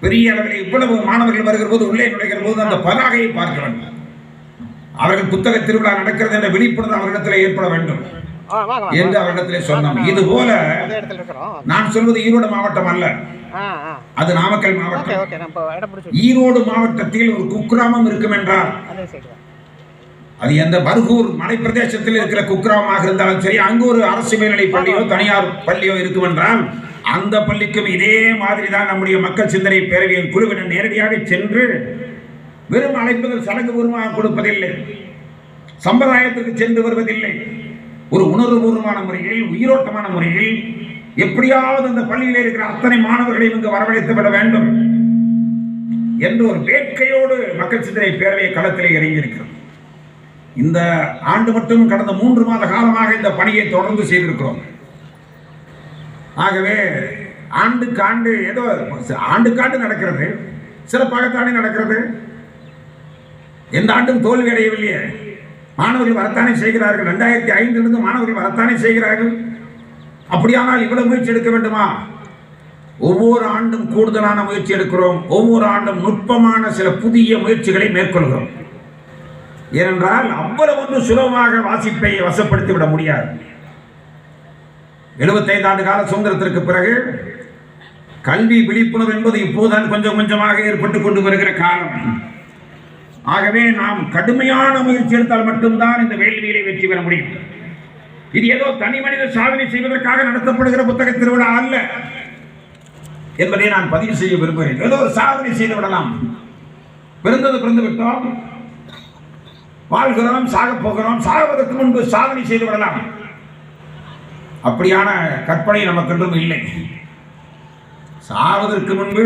பெரிய அளவில் இவ்வளவு மாணவர்கள் வருகிற போது உள்ளே நுழைகிற போது அந்த பதாகையை பார்க்க வேண்டும். அவர்கள் புத்தக திருவிழா நடக்கிறது என்ற விழிப்புணர்வு அவர்களிடத்தில் ஏற்பட வேண்டும் என்று அவரிடத்திலே சொன்னோம். இது போல நான் சொல்வது ஈரோடு மாவட்டம் அல்ல, அது நாமக்கல் மாவட்டம். ஈரோடு மாவட்டத்தில் ஒரு குக்கிராமம் இருக்கும் என்றால் அது எந்த பர்கூர் மலை பிரதேசத்தில் இருக்கிற குக்கிராமமாக இருந்தாலும் சரி, அங்கு ஒரு அரசு மேல்நிலை பள்ளியோ தனியார் பள்ளியோ இருக்கும் என்றால் அந்த பள்ளிக்கும் இதே மாதிரி தான் நம்முடைய மக்கள் சிந்தனை பேரவையின் குழுவினர் நேரடியாக சென்று வெறும் அழைப்பதில் சடங்கு பூர்வமாக கொடுப்பதில்லை, சம்பிரதாயத்திற்கு சென்று வருவதில்லை. ஒரு உணர்வுபூர்வமான முறையில், உயிரோட்டமான முறையில் எப்படியாவது அந்த பள்ளியில் இருக்கிற அத்தனை மாணவர்களையும் இங்கு வரவழைத்து விட வேண்டும் என்று ஒரு வேட்கையோடு மக்கள் சிந்தனை பேரவை களத்திலே இறங்கியிருக்கிறோம். இந்த ஆண்டு மட்டும் கடந்த 3 மாத காலமாக இந்த பணியை தொடர்ந்து செய்திருக்கிறோம். ஆகவே ஆண்டுக்கு ஆண்டு நடக்கிறது, சிறப்பாகத்தானே நடக்கிறது. எந்த ஆண்டும் தோல்வி அடையவில்லையே, மாணவர்கள் வரத்தானே செய்கிறார்கள். 2005 மாணவர்கள் வரத்தானே செய்கிறார்கள். அப்படியானால் இவ்வளவு முயற்சி எடுக்க வேண்டுமா? ஒவ்வொரு ஆண்டும் கூடுதலான முயற்சி எடுக்கிறோம். ஒவ்வொரு ஆண்டும் நுட்பமான சில புதிய முயற்சிகளை மேற்கொள்கிறோம். ஏனென்றால் அவ்வளவு ஒன்று சுலபமாக வாசிப்பை வசப்படுத்தி விட முடியாது. 75 ஆண்டு கால சுதந்திரத்திற்கு பிறகு கல்வி விழிப்புணர்வு என்பது இப்போதுதான் கொஞ்சம் கொஞ்சமாக ஏற்பட்டு கொண்டு வருகிற காலம். ஆகவே நாம் கடுமையான முயற்சி எடுத்தால் மட்டும்தான் இந்த வேள்வியிலே வெற்றி பெற முடியும். இது ஏதோ தனி மனித சாதனை செய்வதற்காக நடத்தப்படுகிற புத்தக திருவிழா அல்ல என்பதை நான் பதிவு செய்ய விரும்புகிறேன். ஏதோ ஒரு சாதனை செய்து விடலாம், பிறந்து விட்டோம், வாழ்கிறோம், சாக போகிறோம், சாகுவதற்கு முன்பு சாதனை செய்து விடலாம், அப்படியான கற்பனை நமக்கு இல்லை. சாவதற்கு முன்பு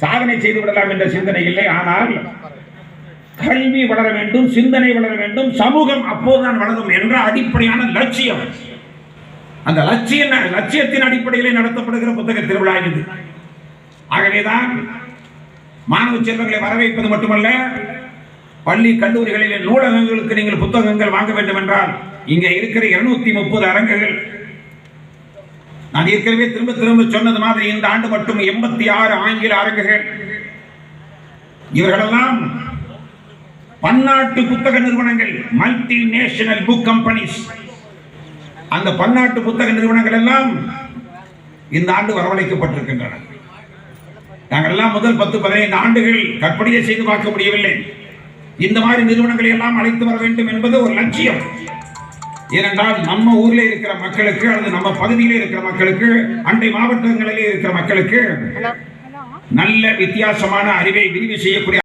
சாதனை செய்து விடலாம் என்ற சிந்தனை இல்லை. ஆனால் கல்வி வளர வேண்டும், சிந்தனை வளர வேண்டும், சமூகம் அப்போதுதான் வளரும் என்ற அடிப்படையான லட்சியம். அந்த லட்சியத்தின் அடிப்படையிலே நடத்தப்படுகிற புத்தக திருவிழா இது. ஆகவேதான் மாணவ செல்வங்களை வரவேற்பது மட்டுமல்ல, பள்ளி கல்லூரிகளிலே நூலகங்களுக்கு நீங்கள் புத்தகங்கள் வாங்க வேண்டும் என்றால் இங்கே இருக்கிற 230 அரங்குகள், நான் ஏற்கனவே திரும்ப சொன்னது மாதிரி இந்த ஆண்டு மட்டும் 86 ஆங்கில அரங்குகள். இவர்களெல்லாம் பன்னாட்டு புத்தக நிறுவனங்கள், மல்டி நேஷனல் புக் கம்பெனிஸ். அந்த பன்னாட்டு புத்தக நிறுவனங்கள் எல்லாம் இந்த ஆண்டு வரவழைக்கப்பட்டிருக்கின்றன. நாங்கள் எல்லாம் முதல் 10-15 ஆண்டுகள் கற்பனையை செய்து பார்க்க முடியவில்லை. இந்த மாதிரி நிறுவனங்களை எல்லாம் அழைத்து வர வேண்டும் என்பது ஒரு லட்சியம். ஏனென்றால் நம்ம ஊர்ல இருக்கிற மக்களுக்கு அல்லது நம்ம பகுதியிலே இருக்கிற மக்களுக்கு, அண்டை மாவட்டங்களிலே இருக்கிற மக்களுக்கு நல்ல வித்தியாசமான அறிவை விரிவு செய்யக்கூடிய